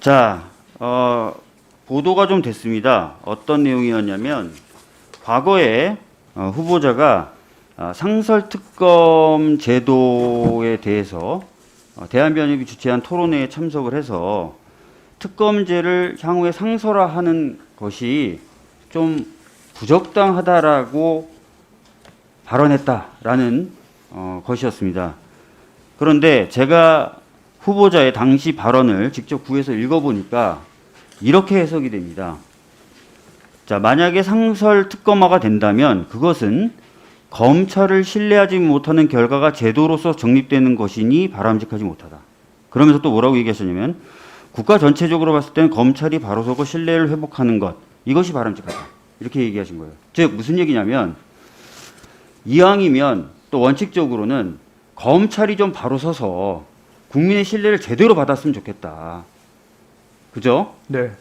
자, 보도가 좀 됐습니다. 어떤 내용이었냐면 과거에 후보자가 상설특검 제도에 대해서 대한변협이 주최한 토론회에 참석을 해서 특검제를 향후에 상설화하는 것이 좀 부적당하다라고 발언했다라는 것이었습니다. 그런데 제가 후보자의 당시 발언을 직접 구해서 읽어보니까 이렇게 해석이 됩니다. 자, 만약에 상설특검화가 된다면 그것은 검찰을 신뢰하지 못하는 결과가 제도로서 정립되는 것이니 바람직하지 못하다. 그러면서 또 뭐라고 얘기하셨냐면 국가 전체적으로 봤을 때는 검찰이 바로 서고 신뢰를 회복하는 것, 이것이 바람직하다. 이렇게 얘기하신 거예요. 즉 무슨 얘기냐면 이왕이면 또 원칙적으로는 검찰이 좀 바로 서서 국민의 신뢰를 제대로 받았으면 좋겠다. 그죠? 네.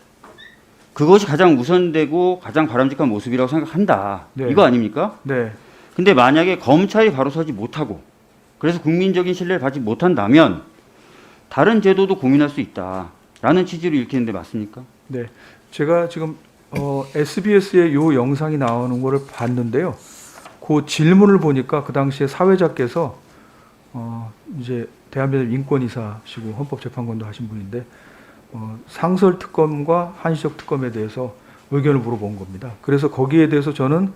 그것이 가장 우선되고 가장 바람직한 모습이라고 생각한다. 네. 이거 아닙니까? 네. 근데 만약에 검찰이 바로 서지 못하고 그래서 국민적인 신뢰를 받지 못한다면 다른 제도도 고민할 수 있다라는 취지로 읽히는데 맞습니까? 네. 제가 지금 SBS에 요 영상이 나오는 거를 봤는데요. 그 질문을 보니까 그 당시에 사회자께서 이제 대한변협 인권이사시고 헌법재판관도 하신 분인데 상설특검과 한시적 특검에 대해서 의견을 물어본 겁니다. 그래서 거기에 대해서 저는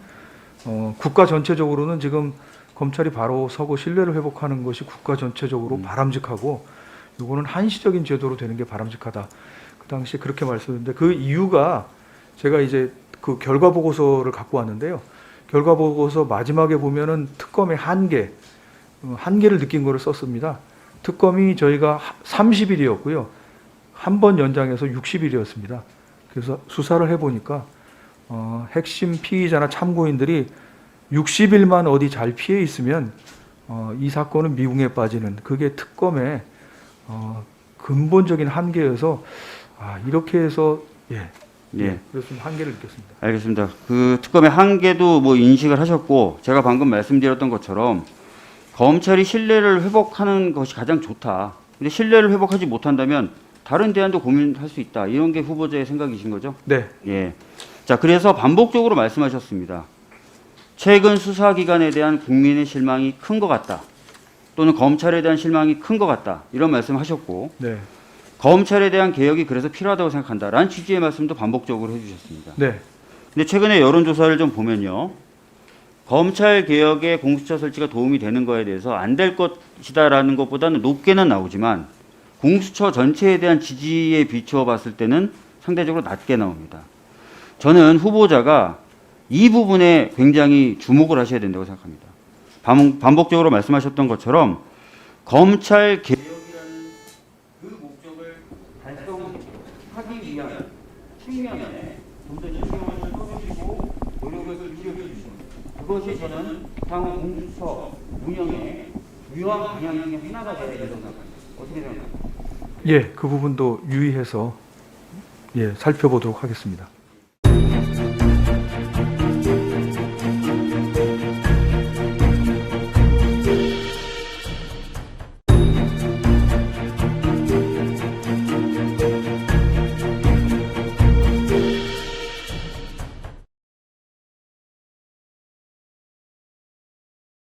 국가 전체적으로는 지금 검찰이 바로 서고 신뢰를 회복하는 것이 국가 전체적으로 바람직하고 이거는 한시적인 제도로 되는 게 바람직하다. 그 당시에 그렇게 말씀드렸는데 그 이유가 제가 이제 그 결과 보고서를 갖고 왔는데요. 결과 보고서 마지막에 보면은 특검의 한계를 느낀 거를 썼습니다. 특검이 저희가 30일이었고요. 한 번 연장해서 60일이었습니다. 그래서 수사를 해보니까 핵심 피의자나 참고인들이 60일만 어디 잘 피해 있으면 이 사건은 미궁에 빠지는 그게 특검의 근본적인 한계여서 이렇게 해서 그래서 좀 한계를 느꼈습니다. 알겠습니다. 그 특검의 한계도 뭐 인식을 하셨고 제가 방금 말씀드렸던 것처럼 검찰이 신뢰를 회복하는 것이 가장 좋다. 근데 신뢰를 회복하지 못한다면 다른 대안도 고민할 수 있다. 이런 게 후보자의 생각이신 거죠? 네. 예. 자, 그래서 반복적으로 말씀하셨습니다. 최근 수사기관에 대한 국민의 실망이 큰 것 같다. 또는 검찰에 대한 실망이 큰 것 같다. 이런 말씀하셨고 네. 검찰에 대한 개혁이 그래서 필요하다고 생각한다라는 취지의 말씀도 반복적으로 해주셨습니다. 네. 근데 최근에 여론조사를 좀 보면요. 검찰 개혁에 공수처 설치가 도움이 되는 거에 대해서 안 될 것이다라는 것보다는 높게는 나오지만 공수처 전체에 대한 지지에 비추어 봤을 때는 상대적으로 낮게 나옵니다. 저는 후보자가 이 부분에 굉장히 주목을 하셔야 된다고 생각합니다. 반복적으로 말씀하셨던 것처럼 검찰 개혁이라는 그 목적을 달성하기 위한 측면에 좀 더 신경을 써주시고 노력을 기울여주시는 그것이 저는 향후 공수처 운영의 중요한 방향 중에 하나가 되어야 된다고 생각합니다. 어떻게 생각하세요? 예, 그 부분도 유의해서 살펴보도록 하겠습니다.